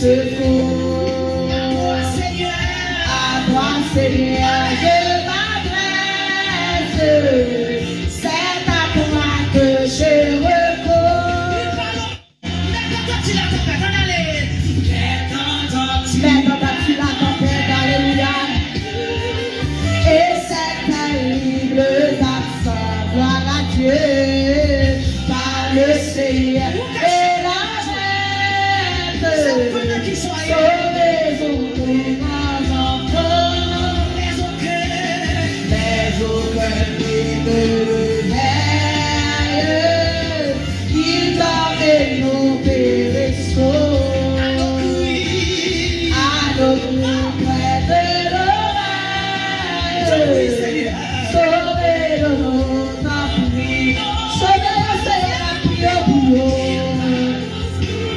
secours. À toi, Seigneur, je m'adresse. C'est à toi que je recours. Maintenant, tu la tempête, alléluia. Et c'est terrible d'accent, gloire à Dieu, par le Seigneur et la sauvez-nous, nos enfants, mais aucun ne le veille, il dorme et nous périssons. À nos coups près de l'oreille, sauvez-nous, notre vie, sauvez-nous, Seigneur, la prière pour nous.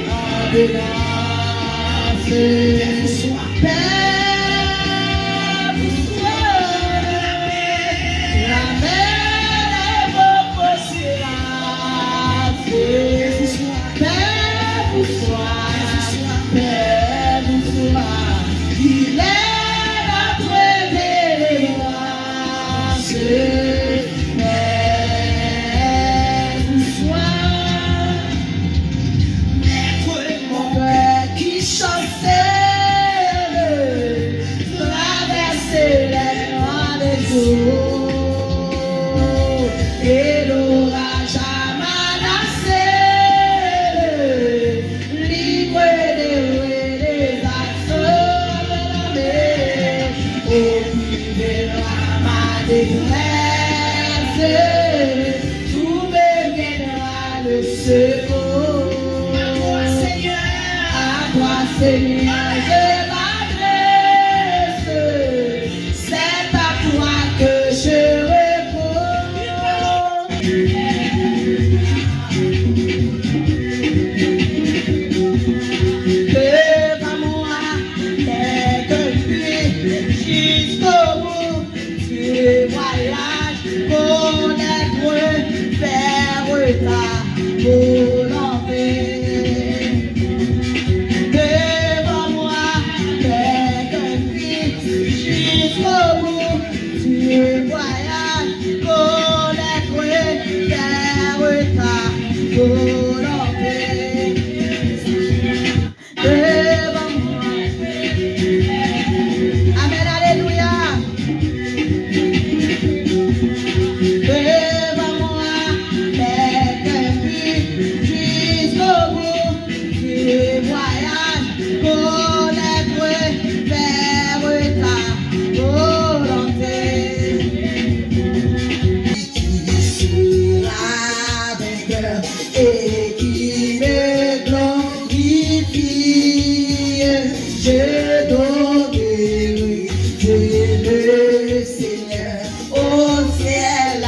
En grâce, sois Père, la mer est beaucoup Père, pour soi, Père, pour soi, il est notre délivrance. Père, pour soi, mon Père qui chancelle, traverser les noirs des eaux, et l'orage a menacé, libre des accents de la mer, au puits de ma détresse, tout me viendra le secours. À toi, Seigneur, je m'adresse. C'est à toi que je recours. Devant moi, les deux pieds jusqu'au bout du voyage, connaître, faire ta volonté. Devant moi, quelqu'un jusqu'au bout du voyage, connaître, faire ta volonté. Devant moi, Amen, alléluia. Devant moi, quelqu'un jusqu'au bout du voyage, connaître, faire ta volonté. Qui sera vainqueur et qui me glorifie, je donnerai Dieu le Seigneur au ciel à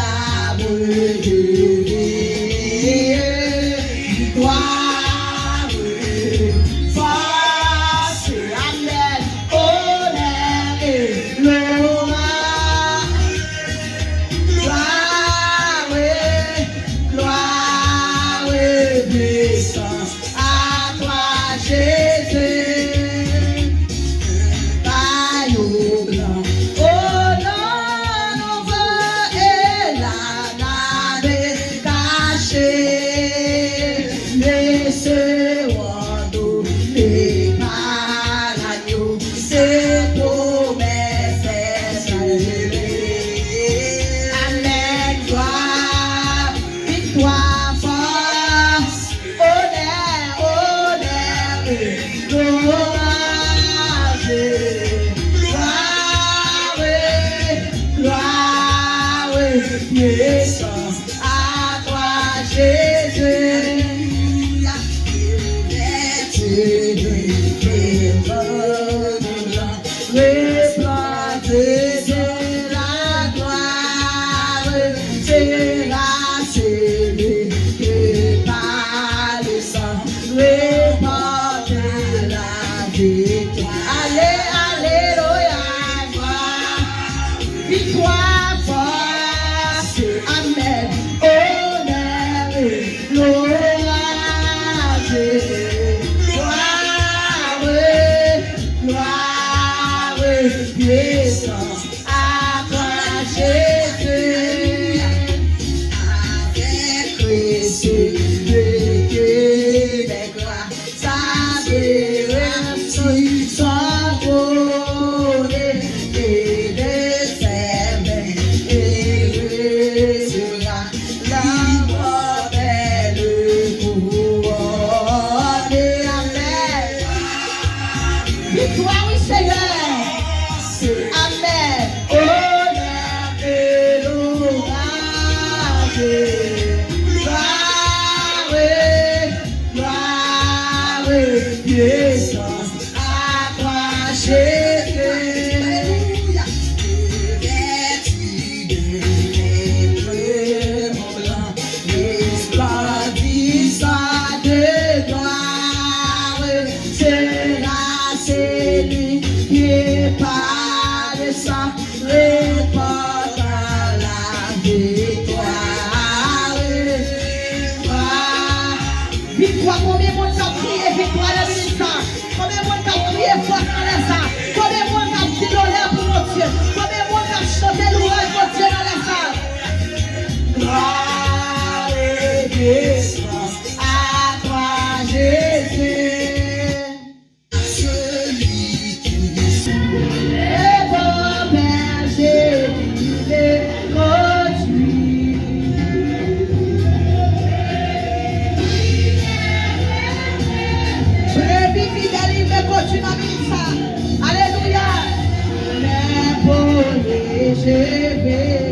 brûler. Gloire, force, amen, honneur et gloire. Gloire et puissance à toi, Jésus. Maillot blanc, oh non, on veut et la nave cachée. Mais puissance à toi, Jésus. Victoire, combien de monde a crié victoire à l'Église? Combien de monde a crié force dans les salles? Combien de monde a dit l'honneur pour mon Dieu? Combien de monde a chanté louange pour Dieu dans les salles? Gloire et puissance à toi, Jésus. Celui qui est bon berger qui les conduit. Continue à ministre. Alléluia. Mais pour les je vais.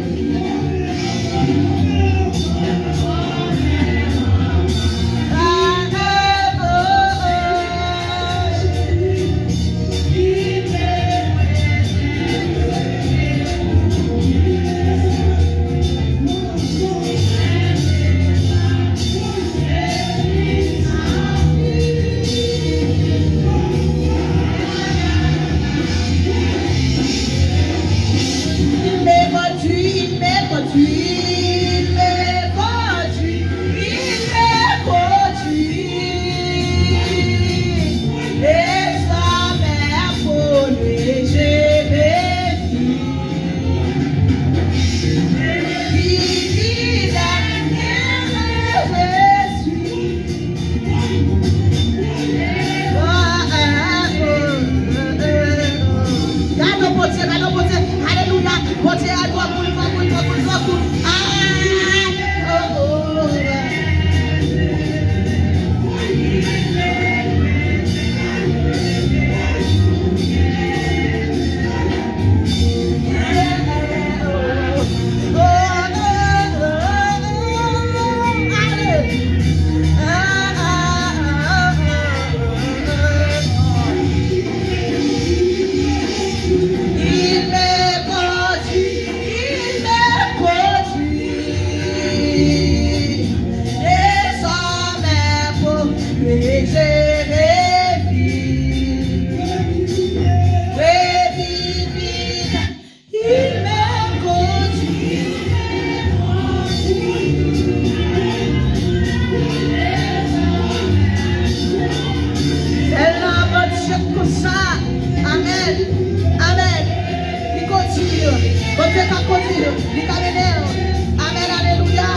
Amen, alléluia.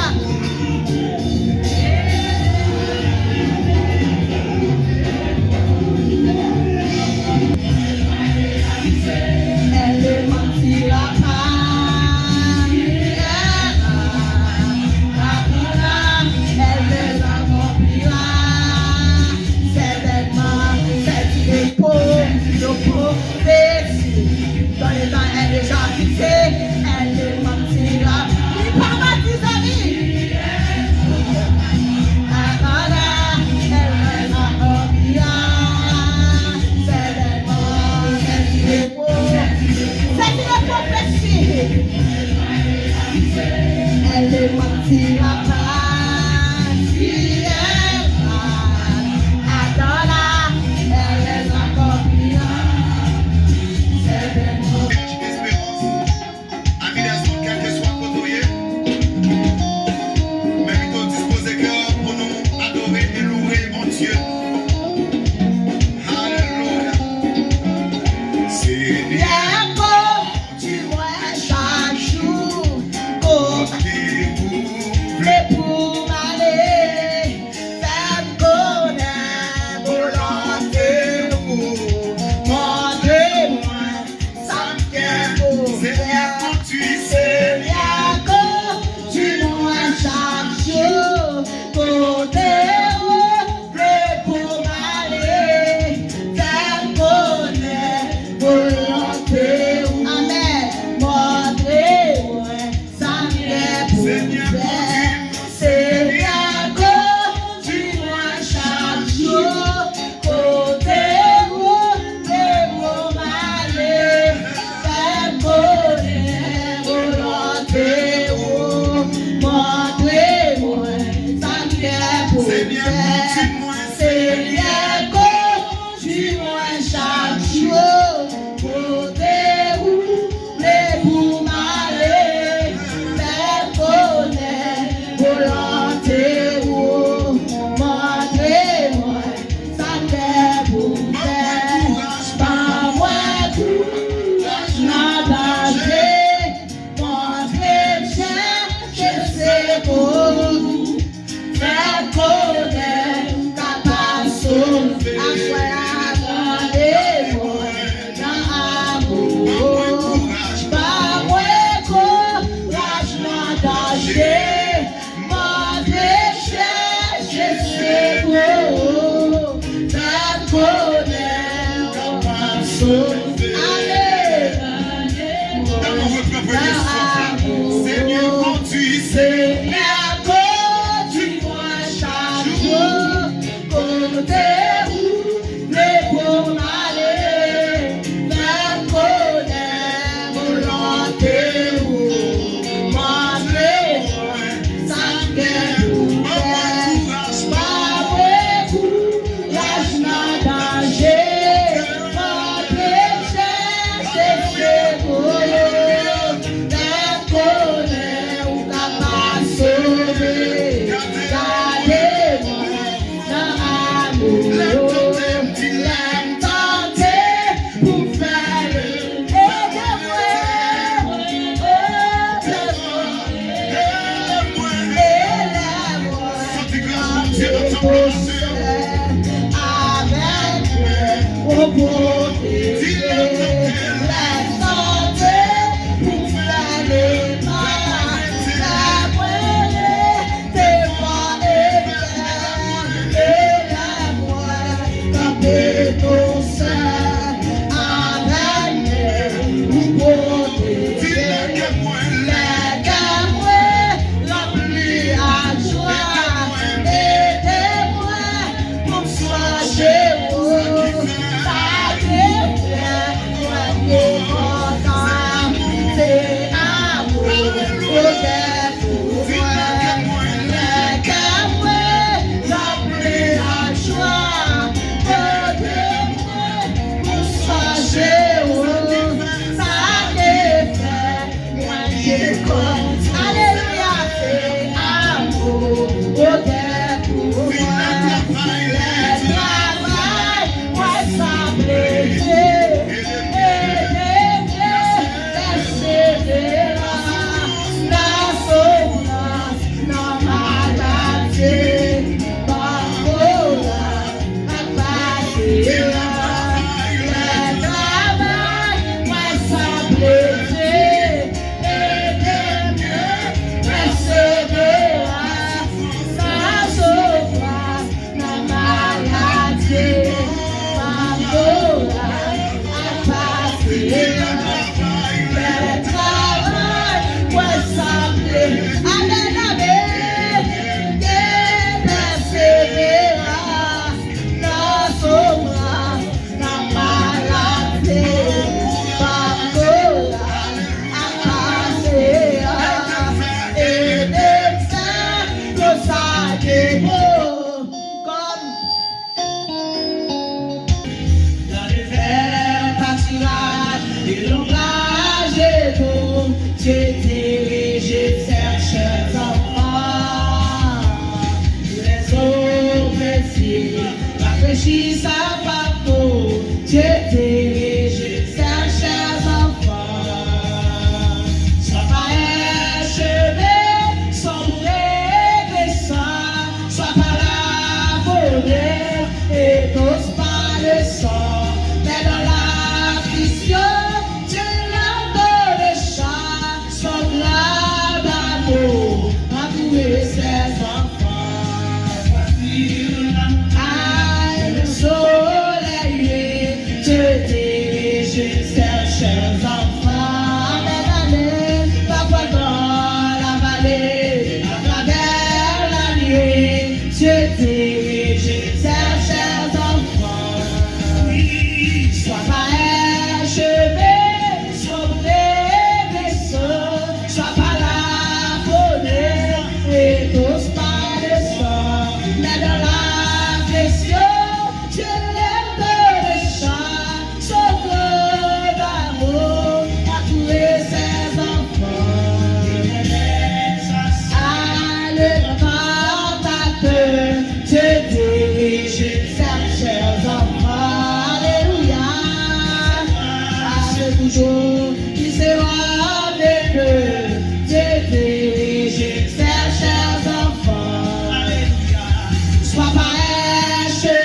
Seigneur, conduis, Seigneur, conduis-moi chaque jour, côté où les pour m'aller, vers connaître volonté où m'entrer, sans que vous faites pas beaucoup, lâche-moi danger, m'empêcher, c'est beau. Sois pas un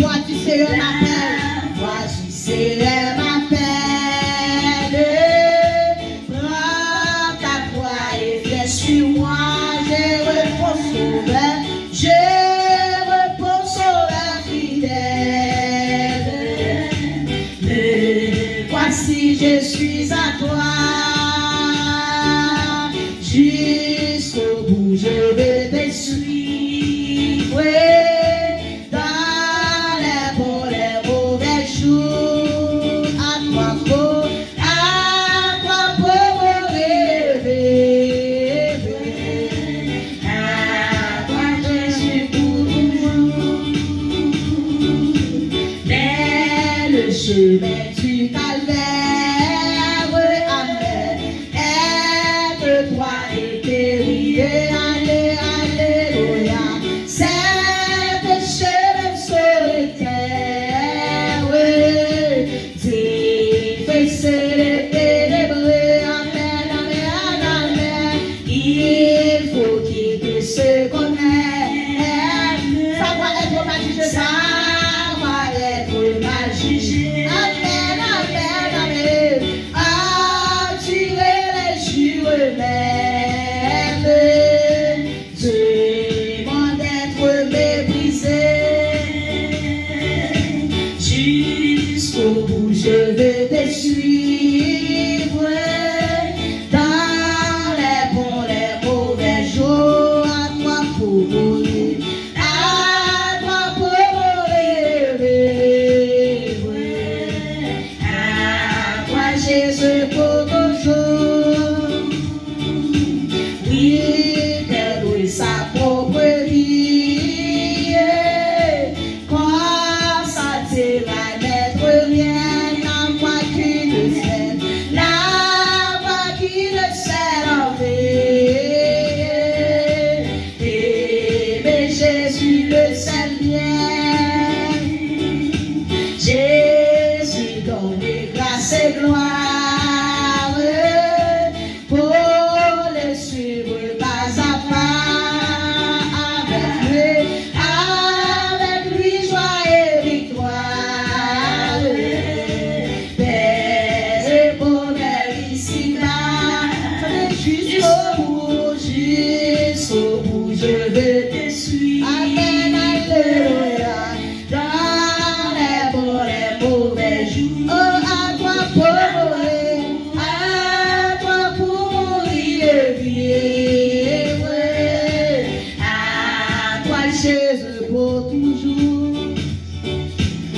Voici c'est un appel. Voici c'est un appel. Prends ta croix et viens sur moi. Je repose sauveur. Je repose sauveur fidèle. Voici je suis à toi. Jusqu'au bout je vais te suivre. Dans les bons, les mauvais jours. À toi pour me rêver. À toi je suis pour moi. Mais le chemin du calvaire, amen. Aide-toi et guéris. Alléluia. C'est le chemin solitaire. Défaisser les ténébreux. Amen, amen, amen. Il faut qu'il se connaisse. Ça va être magique. Ça va être magique. Amen, amen, amen. Attirer les jours même. Demande d'être méprisé. Jusqu'au bout je vais te suivre.